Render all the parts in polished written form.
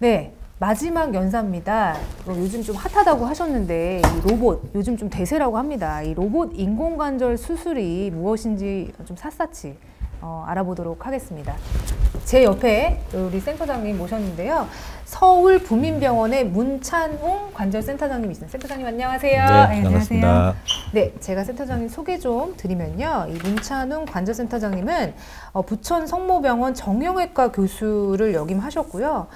네, 마지막 연사입니다. 요즘 좀 핫하다고 하셨는데 이 로봇, 요즘 좀 대세라고 합니다. 이 로봇 인공관절 수술이 무엇인지 좀 샅샅이 알아보도록 하겠습니다. 제 옆에 우리 센터장님 모셨는데요. 서울 부민병원의 문찬웅 관절센터장님 있습니다. 센터장님 안녕하세요. 네, 반갑습니다. 네, 제가 센터장님 소개 좀 드리면요. 이 문찬웅 관절센터장님은 부천 성모병원 정형외과 교수를 역임하셨고요.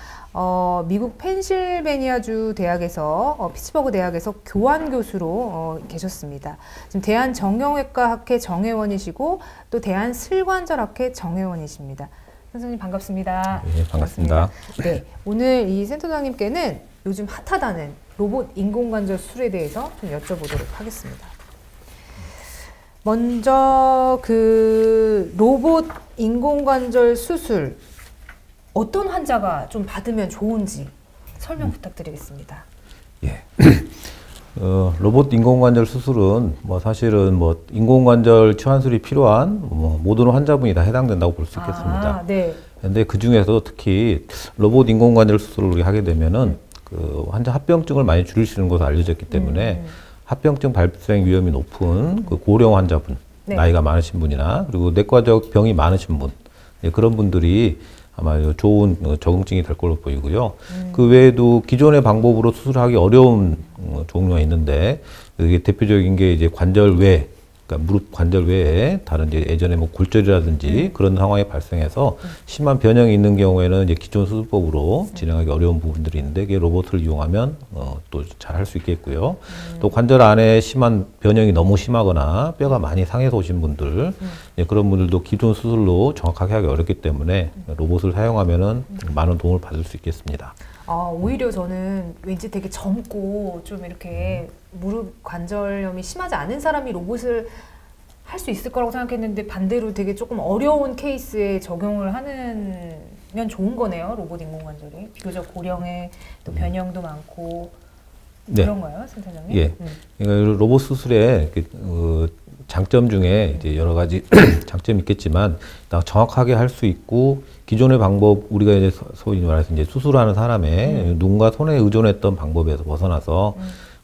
미국 펜실베니아주 대학에서 피츠버그 대학에서 교환 교수로 계셨습니다. 지금 대한정형외과학회 정회원이시고 또 대한슬관절학회 정회원이십니다. 선생님 반갑습니다. 네, 반갑습니다. 네, 오늘 이 센터장님께는 요즘 핫하다는 로봇 인공관절 수술에 대해서 좀 여쭤보도록 하겠습니다. 먼저 그 로봇 인공관절 수술 어떤 환자가 좀 받으면 좋은지 설명 부탁드리겠습니다. 예. 로봇 인공관절 수술은 사실은 인공관절 치환술이 필요한 모든 환자분이 다 해당된다고 볼 수 있겠습니다. 네. 근데 그 중에서 특히 로봇 인공관절 수술을 하게 되면은 그 환자 합병증을 많이 줄일 수 있는 것으로 알려졌기 때문에 합병증 발생 위험이 높은 그 고령 환자분, 네. 나이가 많으신 분이나 그리고 내과적 병이 많으신 분, 그런 분들이 아마 좋은 적응증이 될 걸로 보이고요. 그 외에도 기존의 방법으로 수술하기 어려운 종류가 있는데, 이게 대표적인 게 이제 관절 외, 그러니까 무릎 관절 외에 다른 이제 예전에 골절이라든지 그런 상황이 발생해서 심한 변형이 있는 경우에는 이제 기존 수술법으로 진행하기 어려운 부분들이 있는데, 이게 로봇을 이용하면 또 잘 할 수 있겠고요. 또 관절 안에 심한 변형이 너무 심하거나 뼈가 많이 상해서 오신 분들, 그런 분들도 기존 수술로 정확하게 하기 어렵기 때문에 로봇을 사용하면은 많은 도움을 받을 수 있겠습니다. 오히려 저는 왠지 되게 젊고 좀 이렇게 무릎 관절염이 심하지 않은 사람이 로봇을 할 수 있을 거라고 생각했는데 반대로 되게 조금 어려운 케이스에 적용을 하면 좋은 거네요. 로봇 인공관절이 비교적 고령에 또 변형도 많고 네. 그런가요, 센터장님? 예. 그러니까 로봇 수술의 장점 중에 이제 여러 가지 장점이 있겠지만 정확하게 할 수 있고, 기존의 방법, 우리가 이제 소위 말해서 이제 수술하는 사람의 눈과 손에 의존했던 방법에서 벗어나서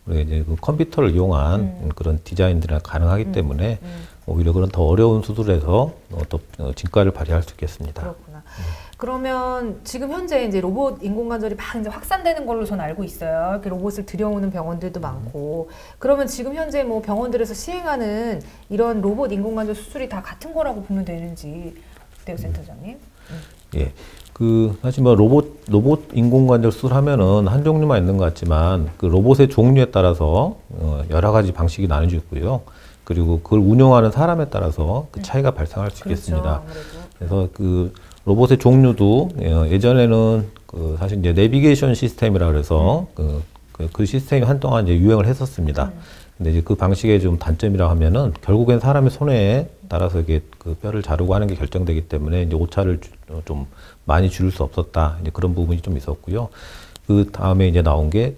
우리가 이제 그 컴퓨터를 이용한 그런 디자인들이 가능하기 때문에 오히려 그런 더 어려운 수술에서 또 진가를 발휘할 수 있겠습니다. 그렇구나. 그러면 지금 현재 이제 로봇 인공관절이 막 이제 확산되는 걸로 저는 알고 있어요. 이렇게 로봇을 들여오는 병원들도 많고. 그러면 지금 현재 뭐 병원들에서 시행하는 이런 로봇 인공관절 수술이 다 같은 거라고 보면 되는지 어때요, 센터장님? 예. 사실 로봇 인공관절 수술하면은 한 종류만 있는 것 같지만, 그 로봇의 종류에 따라서 여러 가지 방식이 나눠져 있고요. 그리고 그걸 운영하는 사람에 따라서 그 차이가 발생할 수 있겠습니다. 그래서 그 로봇의 종류도 예전에는 사실 이제 내비게이션 시스템이라 그래서 그 시스템이 한동안 이제 유행을 했었습니다. 근데 이제 그 방식의 좀 단점이라 하면은 결국엔 사람의 손해에 따라서 이게 그 뼈를 자르고 하는 게 결정되기 때문에 이제 오차를 좀 많이 줄일 수 없었다. 이제 그런 부분이 좀 있었고요. 그 다음에 이제 나온 게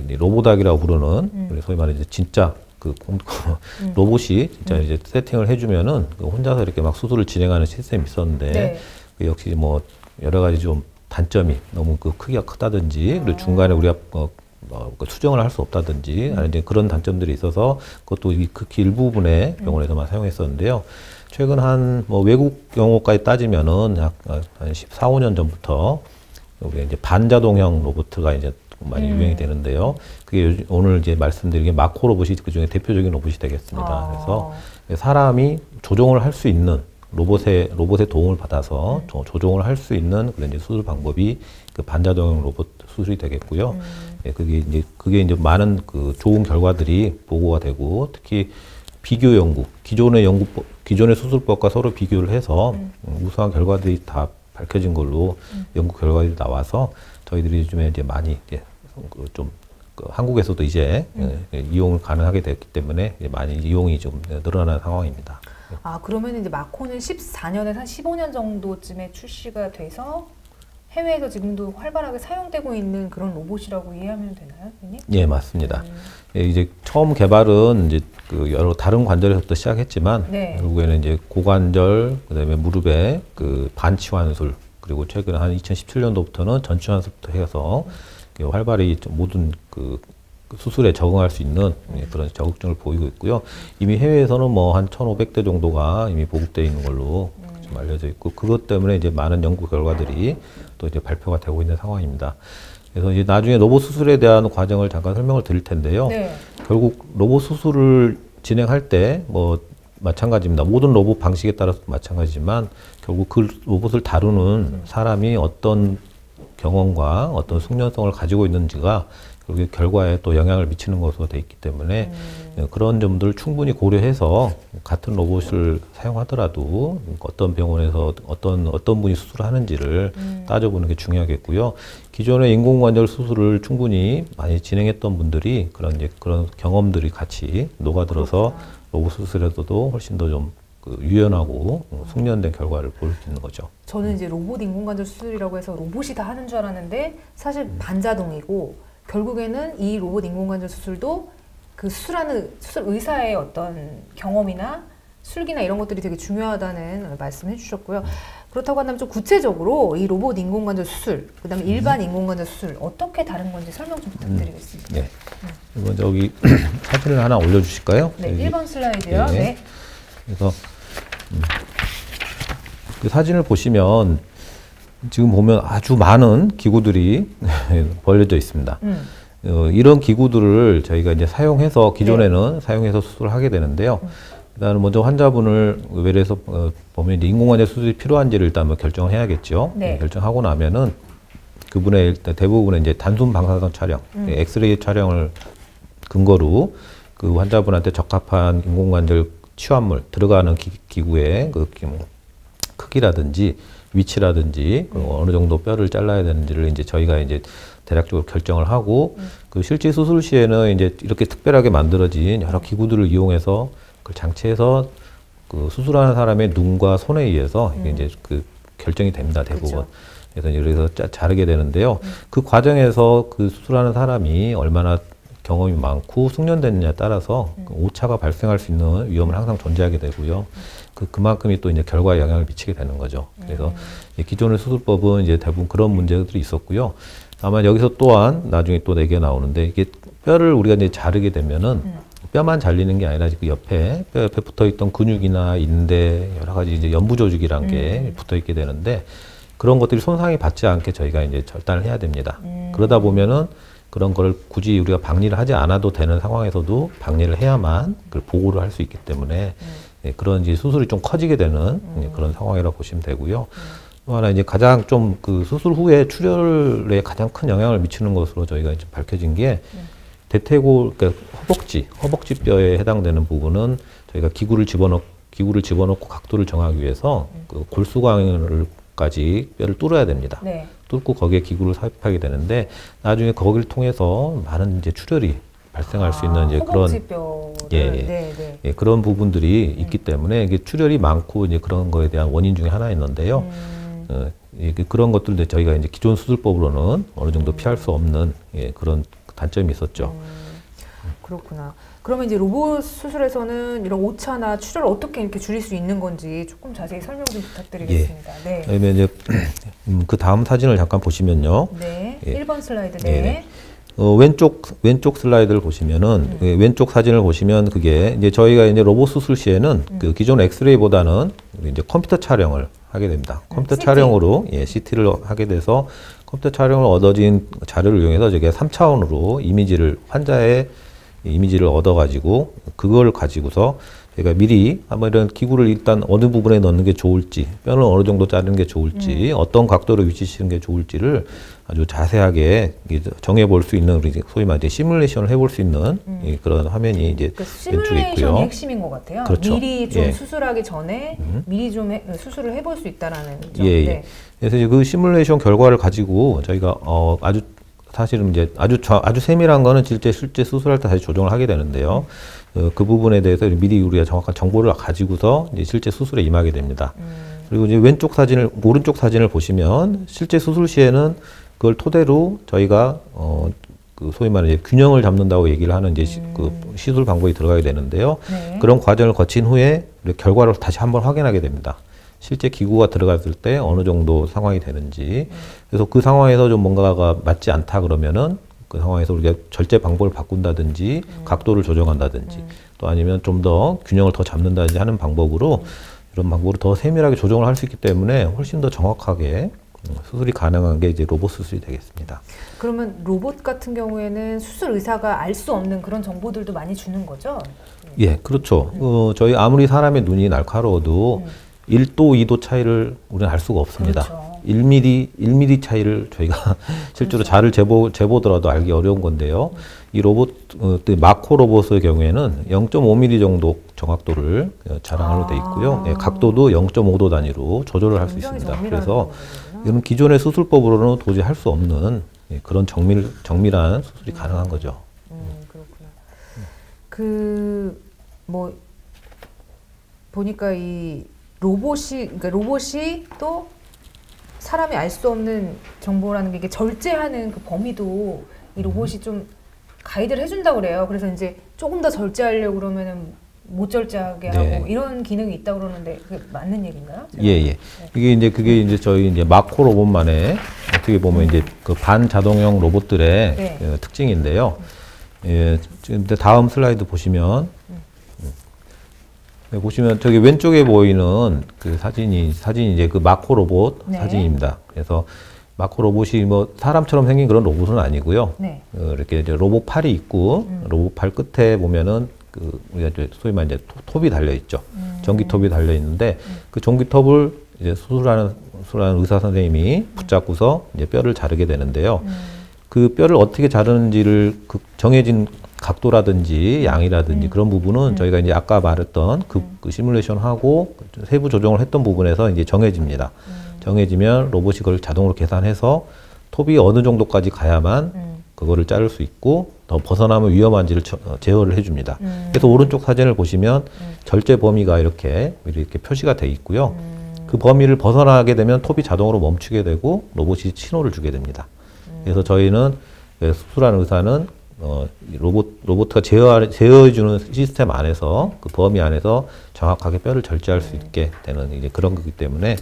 로보닥이라고 부르는 소위 말해 이제 진짜 로봇이 진짜 이제 세팅을 해주면은 혼자서 이렇게 막 수술을 진행하는 시스템이 있었는데, 네. 역시 여러 가지 좀 단점이 너무 크기가 크다든지, 그리고 중간에 우리가 수정을 할 수 없다든지, 아니 이제 그런 단점들이 있어서 그것도 극히 일부분의 병원에서만 사용했었는데요. 최근 외국 용어까지 따지면은 한 14, 15년 전부터 우리가 이제 반자동형 로봇가 이제 많이 유행이 되는데요. 그게 오늘 이제 말씀드린 게 마코 로봇이 그 중에 대표적인 로봇이 되겠습니다. 그래서 사람이 조종을 할 수 있는 로봇의 도움을 받아서 조종을 할 수 있는 그런 이제 수술 방법이 그 반자동형 로봇 수술이 되겠고요. 그게 이제 많은 좋은 결과들이 보고가 되고, 특히 비교 연구, 기존의 수술법과 서로 비교를 해서 우수한 결과들이 다 밝혀진 걸로 연구 결과들이 나와서 저희들이 요즘에 이제 많이 한국에서도 이제 이용을 가능하게 됐기 때문에 많이 이용이 좀 늘어나는 상황입니다. 그러면 이제 마코는 14년에서 한 15년 정도쯤에 출시가 돼서 해외에서 지금도 활발하게 사용되고 있는 그런 로봇이라고 이해하면 되나요, 선생님? 예, 맞습니다. 이제 처음 개발은 이제 여러 다른 관절에서부터 시작했지만, 결국에는 이제 고관절, 그다음에 무릎의 반치환술, 그리고 최근 한 2017년도부터는 전치환수부터 해서 활발히 모든 그 수술에 적응할 수 있는 그런 적응증을 보이고 있고요. 이미 해외에서는 뭐 한 1,500대 정도가 이미 보급되어 있는 걸로 좀 알려져 있고, 그것 때문에 이제 많은 연구 결과들이 또 이제 발표가 되고 있는 상황입니다. 그래서 이제 나중에 로봇 수술에 대한 과정을 잠깐 설명을 드릴 텐데요. 네. 결국 로봇 수술을 진행할 때 뭐 마찬가지입니다. 모든 로봇 방식에 따라서 마찬가지지만 결국 그 로봇을 다루는 사람이 어떤 경험과 어떤 숙련성을 가지고 있는지가 결국 결과에 또 영향을 미치는 것으로 돼 있기 때문에 그런 점들을 충분히 고려해서 같은 로봇을 사용하더라도 어떤 병원에서 어떤 분이 수술을 하는지를 따져보는 게 중요하겠고요. 기존의 인공관절 수술을 충분히 많이 진행했던 분들이 그런 경험들이 같이 녹아들어서 로봇 수술에서도 훨씬 더 좀 유연하고 숙련된 결과를 볼 수 있는 거죠. 저는 이제 로봇 인공관절 수술이라고 해서 로봇이 다 하는 줄 알았는데 사실 반자동이고, 결국에는 이 로봇 인공관절 수술도 그 수술 의사의 어떤 경험이나 술기나 이런 것들이 되게 중요하다는 말씀해 주셨고요. 그렇다고 한다면 좀 구체적으로 이 로봇 인공관절 수술, 그 다음에 일반 인공관절 수술 어떻게 다른 건지 설명 좀 부탁드리겠습니다. 네. 먼저 여기 사진을 하나 올려주실까요? 네, 여기. 1번 슬라이드요. 네. 네. 그래서 그 사진을 보시면 지금 보면 아주 많은 기구들이 벌려져 있습니다. 이런 기구들을 저희가 이제 사용해서 기존에는 사용해서 수술을 하게 되는데요. 일단 먼저 환자분을 외래에서 보면 이제 인공관절 수술이 필요한지를 일단 결정을 해야겠죠. 네. 결정하고 나면은 그분의 일단 대부분의 이제 단순 방사선 촬영, 엑스레이 촬영을 근거로 그 환자분한테 적합한 인공관절 치환물 들어가는 기구의 그 크기라든지 위치라든지 어느 정도 뼈를 잘라야 되는지를 이제 저희가 이제 대략적으로 결정을 하고 그 실제 수술 시에는 이제 이렇게 특별하게 만들어진 여러 기구들을 이용해서 그걸 장치해서 그 수술하는 사람의 눈과 손에 의해서 이게 이제 그 결정이 됩니다, 대부분. 그렇죠. 그래서 이래서 자르게 되는데요. 그 과정에서 그 수술하는 사람이 얼마나 경험이 많고 숙련됐느냐에 따라서 그 오차가 발생할 수 있는 위험은 항상 존재하게 되고요. 그만큼이 또 이제 결과에 영향을 미치게 되는 거죠. 그래서 기존의 수술법은 이제 대부분 그런 문제들이 있었고요. 다만 여기서 또한 나중에 또 4개 나오는데, 이게 뼈를 우리가 이제 자르게 되면은 뼈만 잘리는 게 아니라 그 옆에 뼈 옆에 붙어 있던 근육이나 인대 여러 가지 이제 연부 조직이란 게 붙어 있게 되는데, 그런 것들이 손상이 받지 않게 저희가 이제 절단을 해야 됩니다. 그러다 보면은 그런 걸 굳이 우리가 박리를 하지 않아도 되는 상황에서도 박리를 해야만 그걸 보고를 할 수 있기 때문에 그런 이제 수술이 좀 커지게 되는 그런 상황이라고 보시면 되고요. 또 하나 이제 가장 좀 그 수술 후에 출혈에 가장 큰 영향을 미치는 것으로 저희가 이제 밝혀진 게 대퇴골, 그러니까 허벅지 뼈에 해당되는 부분은 저희가 기구를 집어넣고 각도를 정하기 위해서 그 골수관을까지 뼈를 뚫어야 됩니다. 네. 뚫고 거기에 기구를 삽입하게 되는데, 나중에 거기를 통해서 많은 이제 출혈이 발생할 수 있는 이제 그런 예, 그런 부분들이 있기 때문에 이게 출혈이 많고 이제 그런 거에 대한 원인 중에 하나였는데요. 그런 것들도 저희가 이제 기존 수술법으로는 어느 정도 피할 수 없는 그런 단점이 있었죠. 그렇구나. 그러면 이제 로봇 수술에서는 이런 오차나 출혈을 어떻게 이렇게 줄일 수 있는 건지 조금 자세히 설명 좀 부탁드리겠습니다. 네. 그러면 이제 그 다음 사진을 잠깐 보시면요. 네. 예. 1번 슬라이드. 네. 네. 왼쪽 슬라이드를 보시면은 왼쪽 사진을 보시면 그게 이제 저희가 이제 로봇 수술 시에는 그 기존 엑스레이보다는 이제 컴퓨터 촬영을 하게 됩니다. 컴퓨터 CT. 촬영으로 CT를 하게 돼서 컴퓨터 촬영을 얻어진 자료를 이용해서 저게 3차원으로 환자의 이미지를 얻어가지고 그걸 가지고서 저희가 미리 한번 이런 기구를 일단 어느 부분에 넣는 게 좋을지, 뼈를 어느 정도 자르는 게 좋을지, 어떤 각도로 위치시키는 게 좋을지를 아주 자세하게 정해볼 수 있는, 우리 소위 말해 시뮬레이션을 해볼 수 있는 그런 화면이 이제 그 왼쪽에 시뮬레이션이 있고요. 핵심인 것 같아요. 그렇죠. 미리 좀 예. 수술하기 전에 미리 좀 수술을 해볼 수 있다라는 점. 예, 예. 네. 그래서 이제 그 시뮬레이션 결과를 가지고 저희가 사실은 이제 아주 세밀한 거는 실제 수술할 때 다시 조정을 하게 되는데요. 그 부분에 대해서 미리 우리가 정확한 정보를 가지고서 이제 실제 수술에 임하게 됩니다. 그리고 이제 오른쪽 사진을 보시면 실제 수술 시에는 그걸 토대로 저희가 그 소위 말해 균형을 잡는다고 얘기를 하는 이제 그 시술 방법이 들어가야 되는데요. 네. 그런 과정을 거친 후에 결과를 다시 한번 확인하게 됩니다. 실제 기구가 들어갔을 때 어느 정도 상황이 되는지 그래서 그 상황에서 좀 뭔가가 맞지 않다 그러면은 그 상황에서 우리가 절제 방법을 바꾼다든지 각도를 조정한다든지 또 아니면 좀 더 균형을 더 잡는다든지 하는 방법으로 이런 방법으로 더 세밀하게 조정을 할 수 있기 때문에 훨씬 더 정확하게 수술이 가능한 게 이제 로봇 수술이 되겠습니다. 그러면 로봇 같은 경우에는 수술 의사가 알 수 없는 그런 정보들도 많이 주는 거죠? 예, 그렇죠. 저희 아무리 사람의 눈이 날카로워도 1도, 2도 차이를 우리는 알 수가 없습니다. 그렇죠. 1mm 차이를 저희가 실제로 자를 재보더라도 알기 어려운 건데요. 이 로봇, 마코 로봇의 경우에는 0.5mm 정도 정확도를 자랑하로 돼 있고요. 예, 각도도 0.5도 단위로 조절을 할 수 있습니다. 그래서 이런 기존의 수술법으로는 도저히 할 수 없는 그런 정밀한 수술이 가능한 거죠. 그렇구나. 뭐 보니까 이 로봇이 또 사람이 알 수 없는 정보라는 게 이게 절제하는 그 범위도 이 로봇이 좀 가이드를 해준다고 그래요. 그래서 이제 조금 더 절제하려고 그러면은 못 절제하게 하고 네. 이런 기능이 있다고 그러는데 그게 맞는 얘기인가요? 예, 예. 그게 이제 저희 이제 마코 로봇만의 어떻게 보면 이제 그 반자동형 로봇들의 네. 특징인데요. 예, 지금 다음 슬라이드 보시면 네, 보시면 저기 왼쪽에 보이는 그 사진이 이제 그 마코 로봇 네. 사진입니다. 그래서 마코 로봇이 뭐 사람처럼 생긴 그런 로봇은 아니고요. 네. 이렇게 이제 로봇 팔이 있고 로봇 팔 끝에 보면은 그 우리가 이제 소위 말해 이제 톱이 달려 있죠. 전기톱이 달려 있는데 그 전기톱을 이제 수술하는 의사 선생님이 붙잡고서 이제 뼈를 자르게 되는데요. 그 뼈를 어떻게 자르는지를 그 정해진 각도라든지 양이라든지 그런 부분은 저희가 이제 아까 말했던 그 시뮬레이션하고 세부 조정을 했던 부분에서 이제 정해집니다. 정해지면 로봇이 그걸 자동으로 계산해서 톱이 어느 정도까지 가야만 그거를 자를 수 있고 더 벗어나면 위험한지를 제어를 해줍니다. 그래서 오른쪽 사진을 보시면 절제 범위가 이렇게 표시가 돼 있고요. 그 범위를 벗어나게 되면 톱이 자동으로 멈추게 되고 로봇이 신호를 주게 됩니다. 그래서 저희는 수술하는 의사는 로봇가 제어해주는 시스템 안에서 그 범위 안에서 정확하게 뼈를 절제할 수 있게 되는 이제 그런 거기 때문에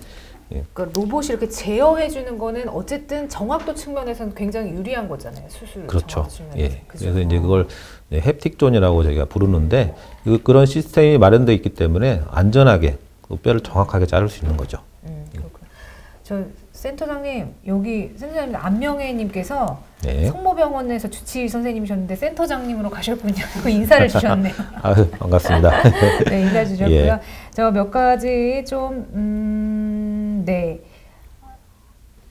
그러니까 로봇이 이렇게 제어해주는 거는 어쨌든 정확도 측면에서는 굉장히 유리한 거잖아요. 수술 그렇죠. 측면에서. 예. 그죠? 그래서 이제 그걸 햅틱 존이라고 저희가 부르는데 그런 시스템이 마련되어 있기 때문에 안전하게 그 뼈를 정확하게 자를 수 있는 거죠. 그렇구나. 저 센터장님 여기 센터장님 안명혜님께서 네. 성모병원에서 주치의 선생님이셨는데 센터장님으로 가셨군요. 인사를 주셨네요. 아유, 반갑습니다. 네, 인사 주셨고요. 예. 저 몇 가지 좀 네.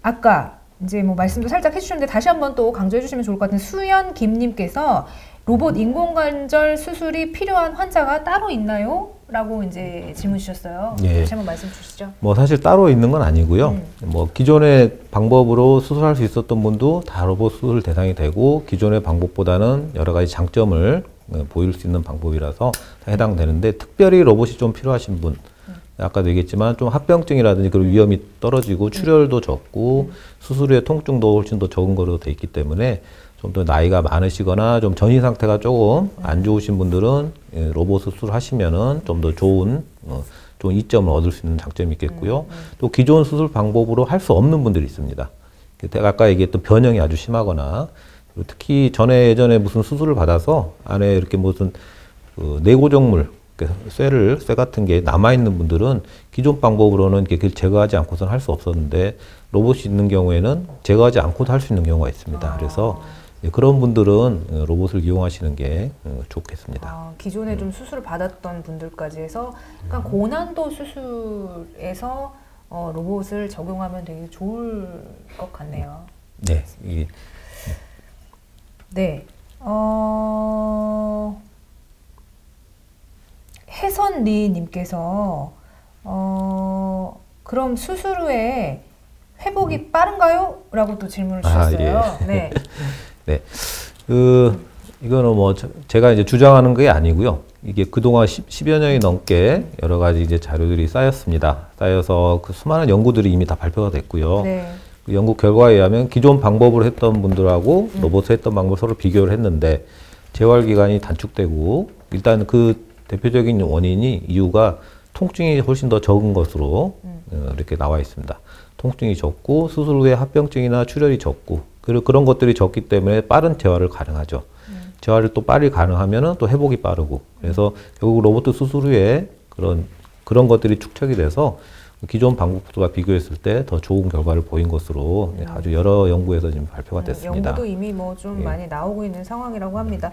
아까 이제 뭐 말씀도 살짝 해주셨는데 다시 한번 또 강조해 주시면 좋을 것 같은 수연 김님께서 로봇 인공관절 수술이 필요한 환자가 따로 있나요? 라고 이제 질문 주셨어요. 예. 다시 한번 말씀 주시죠. 뭐 사실 따로 있는 건 아니고요. 뭐 기존의 방법으로 수술할 수 있었던 분도 다 로봇 수술 대상이 되고 기존의 방법보다는 여러 가지 장점을 보일 수 있는 방법이라서 다 해당되는데 특별히 로봇이 좀 필요하신 분 아까도 얘기했지만 좀 합병증이라든지 그런 위험이 떨어지고 출혈도 적고 수술 후의 통증도 훨씬 더 적은 거로 돼 있기 때문에 좀 더 나이가 많으시거나 좀 전신 상태가 조금 안 좋으신 분들은 로봇 수술하시면은 좀 더 좋은 이점을 얻을 수 있는 장점이 있겠고요. 또 기존 수술 방법으로 할 수 없는 분들이 있습니다. 제가 아까 얘기했던 변형이 아주 심하거나 특히 예전에 무슨 수술을 받아서 안에 이렇게 무슨 내고정물 쇠 같은 게 남아있는 분들은 기존 방법으로는 그걸 제거하지 않고서는 할 수 없었는데 로봇이 있는 경우에는 제거하지 않고도 할 수 있는 경우가 있습니다. 그래서 그런 분들은 로봇을 이용하시는 게 좋겠습니다. 기존에 좀 수술을 받았던 분들까지 해서 약간 고난도 수술에서 로봇을 적용하면 되게 좋을 것 같네요. 네. 네. 혜선리님께서 그럼 수술 후에 회복이 빠른가요? 라고 또 질문을 주셨어요. 예. 네. 네. 이거는 뭐 제가 이제 주장하는 게 아니고요. 이게 그동안 10여 년이 넘게 여러 가지 이제 자료들이 쌓였습니다. 쌓여서 그 수많은 연구들이 이미 다 발표가 됐고요. 네. 그 연구 결과에 의하면 기존 방법으로 했던 분들하고 로봇을 했던 방법을 서로 비교를 했는데 재활 기간이 단축되고 일단 그 대표적인 이유가 통증이 훨씬 더 적은 것으로 이렇게 나와 있습니다. 통증이 적고 수술 후에 합병증이나 출혈이 적고 그리고 그런 것들이 적기 때문에 빠른 재활을 가능하죠. 재활을 또 빨리 가능하면은 또 회복이 빠르고 그래서 결국 로봇 수술 후에 그런 것들이 축적이 돼서 기존 방법과 비교했을 때 더 좋은 결과를 보인 것으로 아주 여러 연구에서 지금 발표가 됐습니다. 연구도 이미 뭐 좀 예. 많이 나오고 있는 상황이라고 합니다.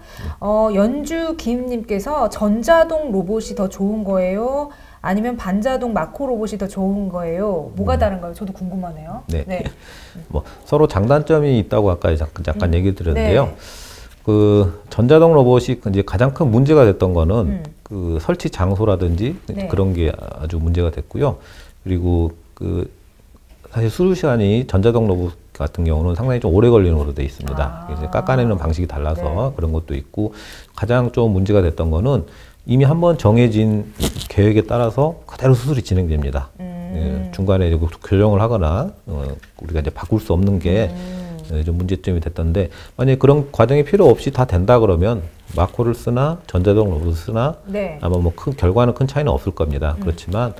연주 김님께서 전자동 로봇이 더 좋은 거예요? 아니면 반자동 마코 로봇이 더 좋은 거예요? 뭐가 다른가요? 저도 궁금하네요. 네. 뭐 서로 장단점이 있다고 아까 잠깐 얘기 드렸는데요. 네. 그 전자동 로봇이 이제 가장 큰 문제가 됐던 거는 그 설치 장소라든지 네. 그런 게 아주 문제가 됐고요. 그리고 그 사실 수술 시간이 전자동 로봇 같은 경우는 상당히 좀 오래 걸리는 걸로 돼 있습니다. 그래서 깎아내는 방식이 달라서 네. 그런 것도 있고 가장 좀 문제가 됐던 거는 이미 한번 정해진 계획에 따라서 그대로 수술이 진행됩니다. 예, 중간에 이제 교정을 하거나 우리가 이제 바꿀 수 없는 게 좀 문제점이 됐던데 만약에 그런 과정이 필요 없이 다 된다 그러면 마코를 쓰나 전자동 로봇을 쓰나 네. 아마 뭐 큰 결과는 큰 차이는 없을 겁니다. 그렇지만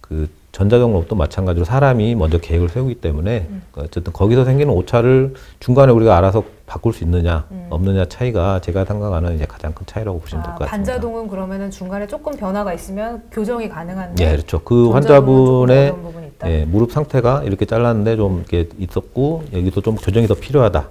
그 전자동 로봇도 마찬가지로 사람이 먼저 계획을 세우기 때문에 어쨌든 거기서 생기는 오차를 중간에 우리가 알아서 바꿀 수 있느냐 없느냐 차이가 제가 생각하는 이제 가장 큰 차이라고 보시면 될 것 같습니다. 반자동은 그러면은 중간에 조금 변화가 있으면 교정이 가능한데 예, 그렇죠. 그 전자동은 환자분의 조금 어려운 부분이 있다. 예, 무릎 상태가 이렇게 잘랐는데 좀 이렇게 있었고 여기서 좀 교정이 더 필요하다.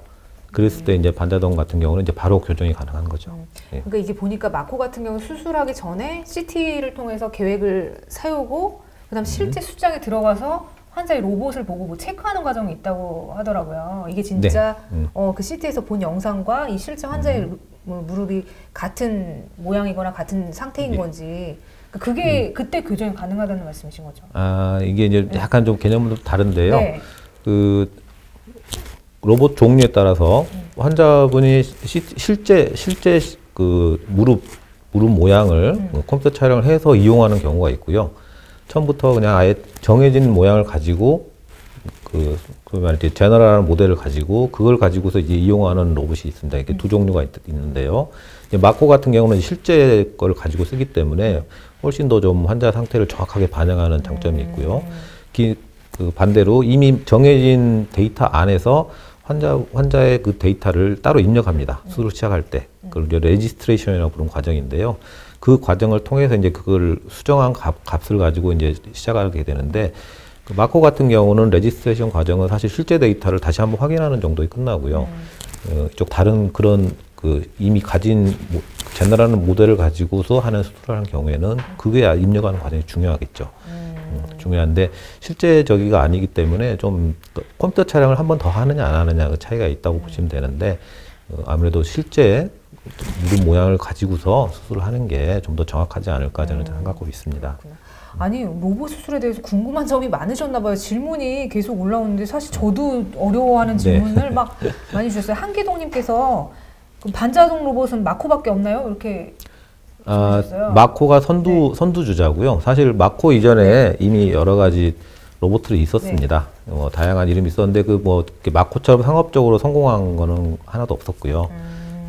그랬을 때 이제 반자동 같은 경우는 이제 바로 교정이 가능한 거죠. 예. 그러니까 이게 보니까 마코 같은 경우 수술하기 전에 CT를 통해서 계획을 세우고 그다음 실제 수장에 들어가서 환자의 로봇을 보고 뭐 체크하는 과정이 있다고 하더라고요. 이게 진짜 그 CT에서 본 영상과 이 실제 환자의 무릎이 같은 모양이거나 같은 상태인 건지 그게 그때 교정이 가능하다는 말씀이신 거죠? 아, 이게 이제 약간 좀 개념도 다른데요. 네. 그 로봇 종류에 따라서 환자분이 실제 그 무릎 모양을 컴퓨터 촬영을 해서 이용하는 경우가 있고요. 처음부터 그냥 아예 정해진 모양을 가지고 그 말이지 제너럴한 모델을 가지고 그걸 가지고서 이제 이용하는 로봇이 있습니다. 이렇게 두 종류가 있는데요. 이제 마코 같은 경우는 실제 걸 가지고 쓰기 때문에 훨씬 더 좀 환자 상태를 정확하게 반영하는 장점이 있고요. 그 반대로 이미 정해진 데이터 안에서 환자의 그 데이터를 따로 입력합니다. 수술을 시작할 때. 그걸 레지스트레이션이라고 부르는 과정인데요. 그 과정을 통해서 이제 그걸 수정한 값을 가지고 이제 시작하게 되는데, 그 마코 같은 경우는 레지스트레이션 과정은 사실 실제 데이터를 다시 한번 확인하는 정도에 끝나고요. 쪽 다른 그런 그 이미 가진 제너럴한 모델을 가지고서 하는 수술을 하는 경우에는 그게 입력하는 과정이 중요하겠죠. 중요한데 실제 저기가 아니기 때문에 좀 컴퓨터 촬영을 한 번 더 하느냐 안 하느냐 그 차이가 있다고 보시면 되는데 아무래도 실제 무릎 모양을 가지고서 수술을 하는 게 좀 더 정확하지 않을까 저는 생각하고 있습니다. 아니 로봇 수술에 대해서 궁금한 점이 많으셨나 봐요. 질문이 계속 올라오는데 사실 저도 어려워하는 질문을 막 많이 주셨어요. 한기동님께서 반자동 로봇은 마코밖에 없나요? 이렇게 마코가 선두주자고요. 사실 마코 이전에 이미 여러 가지 로봇들이 있었습니다. 다양한 이름이 있었는데 그 마코처럼 상업적으로 성공한 거는 하나도 없었고요.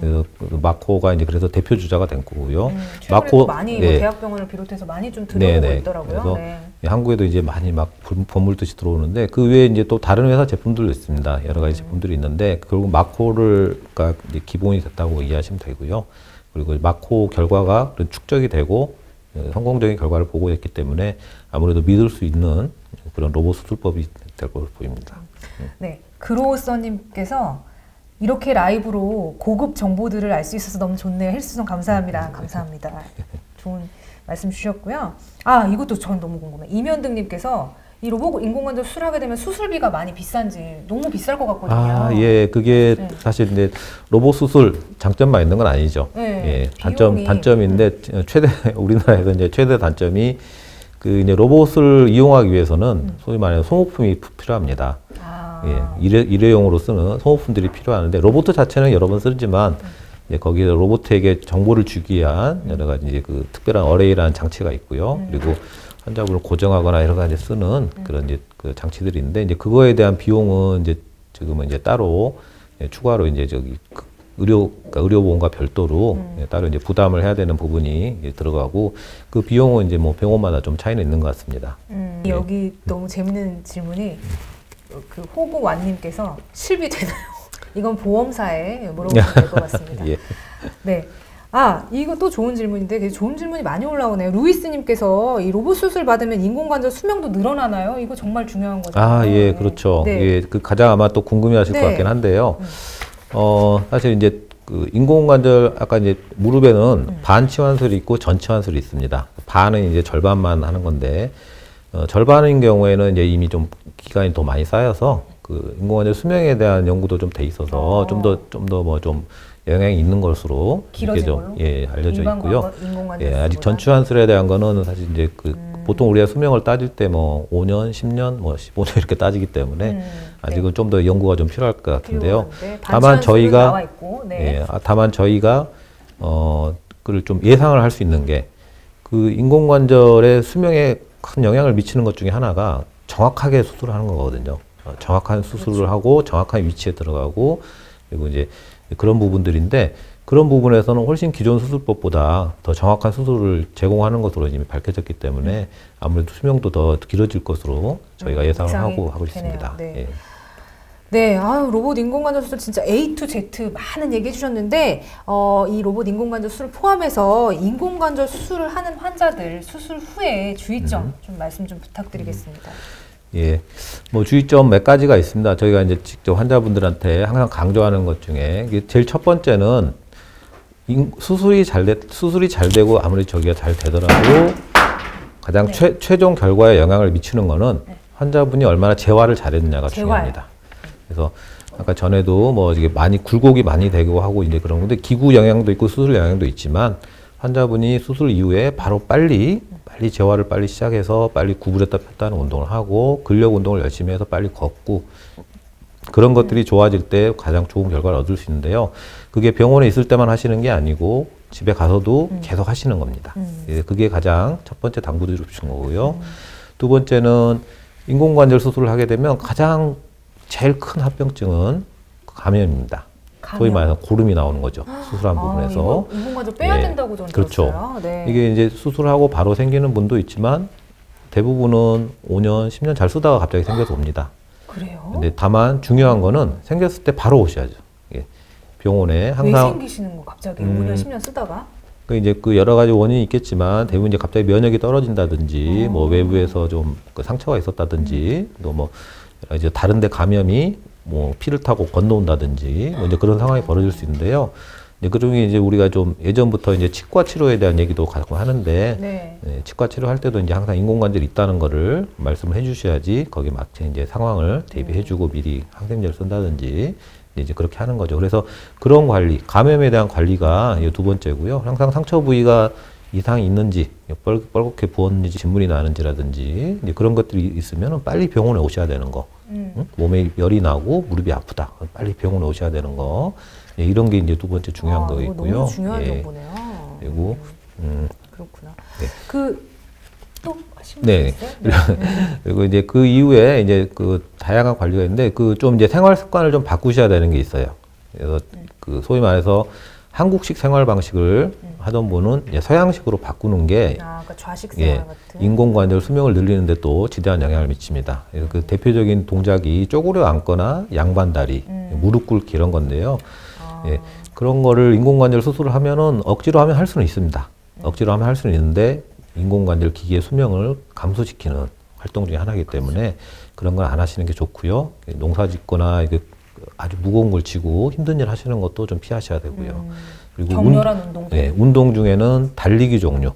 그래서 마코가 이제 그래서 대표 주자가 된 거고요. 마코 많이 뭐 대학병원을 비롯해서 많이 좀 들어오고 있더라고요. 그래서 한국에도 이제 많이 막 버물듯이 들어오는데 그 외에 이제 또 다른 회사 제품들도 있습니다. 여러 가지 제품들이 있는데 결국 마코가 이제 기본이 됐다고 이해하시면 되고요. 그리고 마코 결과가 축적이 되고 성공적인 결과를 보고했기 때문에 아무래도 믿을 수 있는 그런 로봇 수술법이 될 것으로 보입니다. 네, 그로우서님께서 이렇게 라이브로 고급 정보들을 알 수 있어서 너무 좋네요. 헬스송 감사합니다. 감사합니다. 좋은 말씀 주셨고요. 아, 이것도 전 너무 궁금해요. 이면등님께서 이 로봇 인공관절 수술하게 되면 수술비가 많이 비싼지 너무 비쌀 것 같거든요. 아, 예, 그게 사실 이제 로봇 수술 장점만 있는 건 아니죠. 예, 단점인데 우리나라에서 이제 최대 단점이 그 이제 로봇을 이용하기 위해서는 소위 말해서 소모품이 필요합니다. 예, 일회용으로 쓰는 소모품들이 필요하는데 로봇 자체는 여러 번 쓰지만 거기에 로봇에게 정보를 주기 위한 여러 가지 이제 그 특별한 어레이라는 장치가 있고요. 그리고 환자분을 고정하거나 여러 가지 쓰는 그런 이제 그 장치들이 있는데 이제 그거에 대한 비용은 이제 지금은 이제 따로 추가로 이제 저기 의료보험과 별도로 따로 이제 부담을 해야 되는 부분이 들어가고 그 비용은 이제 뭐 병원마다 좀 차이는 있는 것 같습니다. 여기 너무 재밌는 질문이 그 호구완님께서 실비 되나요? 이건 보험사에 물어보면 될 것 같습니다. 예. 네. 아, 이거 또 좋은 질문인데 되게 좋은 질문이 많이 올라오네요. 루이스님께서 이 로봇 수술 받으면 인공관절 수명도 늘어나나요? 이거 정말 중요한 거잖아요. 아, 예, 그렇죠. 네. 예, 그 가장 아마 또 궁금해하실 네. 것 같긴 한데요. 사실 이제 그 인공관절 아까 이제 무릎에는 반치환술이 있고 전치환술이 있습니다. 반은 이제 절반만 하는 건데 절반인 경우에는 이제 이미 좀 기간이 더 많이 쌓여서 그 인공관절 수명에 대한 연구도 좀 돼 있어서 좀 더 뭐 좀 영향이 있는 것으로 길어진 좀 걸로? 예, 알려져 있고요. 인공관절 예, 아직 수술보다? 전치환술에 대한 거는 사실 이제 그 보통 우리가 수명을 따질 때 뭐 5년, 10년, 뭐 15년 이렇게 따지기 때문에 아직은 네. 좀 더 연구가 좀 필요할 것 같은데요. 필요한데, 다만 저희가 나와 있고, 네. 예, 다만 저희가 그를 좀 예상을 할 수 있는 게 그 인공관절의 수명에 큰 영향을 미치는 것 중에 하나가 정확하게 수술을 하는 거거든요. 정확한 수술을 그렇죠. 하고 정확한 위치에 들어가고 그리고 이제 그런 부분들인데 그런 부분에서는 훨씬 기존 수술법보다 더 정확한 수술을 제공하는 것으로 이미 밝혀졌기 때문에 아무래도 수명도 더 길어질 것으로 저희가 예상을 하고 되네요. 있습니다. 네. 예. 네, 아유, 로봇 인공관절 수술 진짜 A to Z 많은 얘기 해주셨는데, 이 로봇 인공관절 수술을 포함해서 인공관절 수술을 하는 환자들 수술 후에 주의점 좀 말씀 좀 부탁드리겠습니다. 예, 뭐 주의점 몇 가지가 있습니다. 저희가 이제 직접 환자분들한테 항상 강조하는 것 중에 이게 제일 첫 번째는 수술이 잘 되고 아무리 저기가 잘 되더라도 가장 네. 최종 결과에 영향을 미치는 거는 환자분이 얼마나 재활을 잘했느냐가 재활. 중요합니다. 그래서 아까 전에도 뭐 이게 많이 굴곡이 많이 되고 하고 이제 그런 건데 기구 영향도 있고 수술 영향도 있지만 환자분이 수술 이후에 바로 빨리 재활을 빨리 시작해서 빨리 구부렸다 폈다 하는 운동을 하고 근력 운동을 열심히 해서 빨리 걷고 그런 것들이 좋아질 때 가장 좋은 결과를 얻을 수 있는데요. 그게 병원에 있을 때만 하시는 게 아니고 집에 가서도 계속 하시는 겁니다. 예, 그게 가장 첫 번째 당부드리고 싶은 거고요. 두 번째는 인공관절 수술을 하게 되면 가장 제일 큰 합병증은 감염입니다. 소위 말해서 고름이 나오는 거죠. 수술한 부분에서. 이거 인공관절 빼야 예, 된다고 저는 그렇죠. 들었어요. 네. 이게 이제 수술하고 바로 생기는 분도 있지만 대부분은 5년, 10년 잘 쓰다가 갑자기 생겨서 옵니다. 그래요? 근데 다만 중요한 거는 생겼을 때 바로 오셔야죠. 예. 병원에 왜 항상 생기시는 거 갑자기 5년, 10년 쓰다가? 이제 그 여러 가지 원인이 있겠지만 대부분 이제 갑자기 면역이 떨어진다든지 뭐 외부에서 좀 그 상처가 있었다든지 또 뭐 이제 다른데 감염이 뭐 피를 타고 건너온다든지 뭐 이제 그런 상황이 벌어질 수 있는데요. 이제 그중에 이제 우리가 좀 예전부터 이제 치과 치료에 대한 얘기도 가끔 하는데 네. 치과 치료할 때도 이제 항상 인공관절이 있다는 거를 말씀을 해주셔야지 거기에 맞게 이제 상황을 대비해주고 미리 항생제를 쓴다든지 이제 그렇게 하는 거죠. 그래서 그런 관리, 감염에 대한 관리가 두 번째고요. 항상 상처 부위가 이상이 있는지, 뻘겋게 부었는지, 진물이 나는지라든지 이제 그런 것들이 있으면 빨리 병원에 오셔야 되는 거. 응? 몸에 열이 나고 무릎이 아프다. 빨리 병원에 오셔야 되는 거. 예, 이런 게 이제 두 번째 중요한 거 있고요. 너무 중요한 예. 정보네요. 그리고 그렇구나. 네. 또 하시면 네. 되겠어요? 그리고 이제 그 이후에 이제 그 다양한 관리가 있는데 그 좀 이제 생활 습관을 좀 바꾸셔야 되는 게 있어요. 그래서 그 소위 말해서 한국식 생활 방식을 하던 분은 이제 서양식으로 바꾸는 게 그러니까 좌식 생활 예, 같은. 인공관절 수명을 늘리는데 또 지대한 영향을 미칩니다. 그래서 그 대표적인 동작이 쪼그려 앉거나 양반다리, 무릎 꿇기 이런 건데요. 예, 그런 거를 인공관절 수술을 하면은 억지로 하면 할 수는 있습니다. 억지로 하면 할 수는 있는데 인공관절 기기의 수명을 감소시키는 활동 중에 하나이기 때문에 그런 건 안 하시는 게 좋고요. 농사 짓거나 아주 무거운 걸 쥐고 힘든 일 하시는 것도 좀 피하셔야 되고요. 그리고 격렬한 운동도. 네, 운동 중에는 달리기 종류.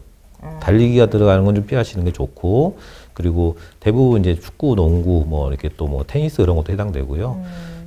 달리기가 들어가는 건 좀 피하시는 게 좋고, 그리고 대부분 이제 축구, 농구, 뭐 이렇게 또 뭐 테니스 이런 것도 해당되고요.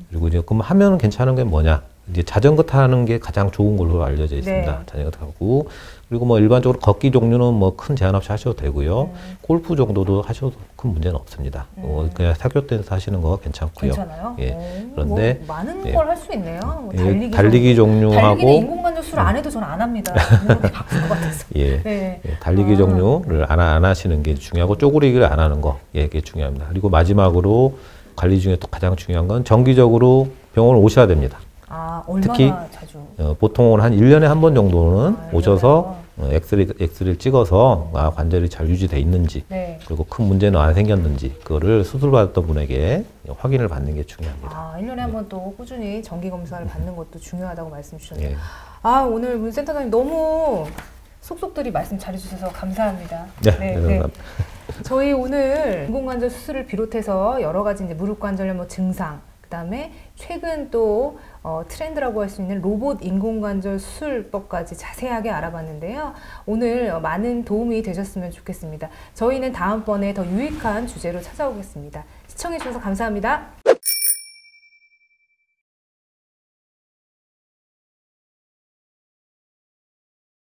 그리고 이제 그럼 하면 괜찮은 게 뭐냐? 이제 자전거 타는 게 가장 좋은 걸로 알려져 있습니다. 네. 자전거 타고. 그리고 뭐 일반적으로 걷기 종류는 뭐 큰 제한 없이 하셔도 되고요. 골프 정도도 하셔도 큰 문제는 없습니다. 그냥 사교 댄스 하시는 거 괜찮고요. 괜찮아요? 예. 그런데 뭐 많은 예. 걸 할 수 있네요. 뭐 예, 달리기 종류하고 달리기는 인공관절 수술 안 해도 저는 안 합니다. 이렇게 바꿀 것 같아서. 예, 네. 예, 달리기 종류를 안 하시는 게 중요하고 쪼그리기를 안 하는 거, 예, 이게 중요합니다. 그리고 마지막으로 관리 중에 또 가장 중요한 건 정기적으로 병원을 오셔야 됩니다. 얼마나 특히 자주? 보통은 한 1년에 한 번 정도는 오셔서 엑스레이를 찍어서 관절이 잘 유지돼 있는지 네. 그리고 큰 문제는 안 생겼는지 그거를 수술받았던 분에게 확인을 받는 게 중요합니다. 1년에 한 번 또 꾸준히 정기 검사를 받는 것도 중요하다고 말씀 주셨네요. 예. 오늘 문센터장님 너무 속속들이 말씀 잘해주셔서 감사합니다. 네. 저희 오늘 인공관절 수술을 비롯해서 여러 가지 이제 무릎 관절염 뭐 증상, 그다음에 최근 또 트렌드라고 할 수 있는 로봇 인공관절 수술법까지 자세하게 알아봤는데요. 오늘 많은 도움이 되셨으면 좋겠습니다. 저희는 다음번에 더 유익한 주제로 찾아오겠습니다. 시청해 주셔서 감사합니다.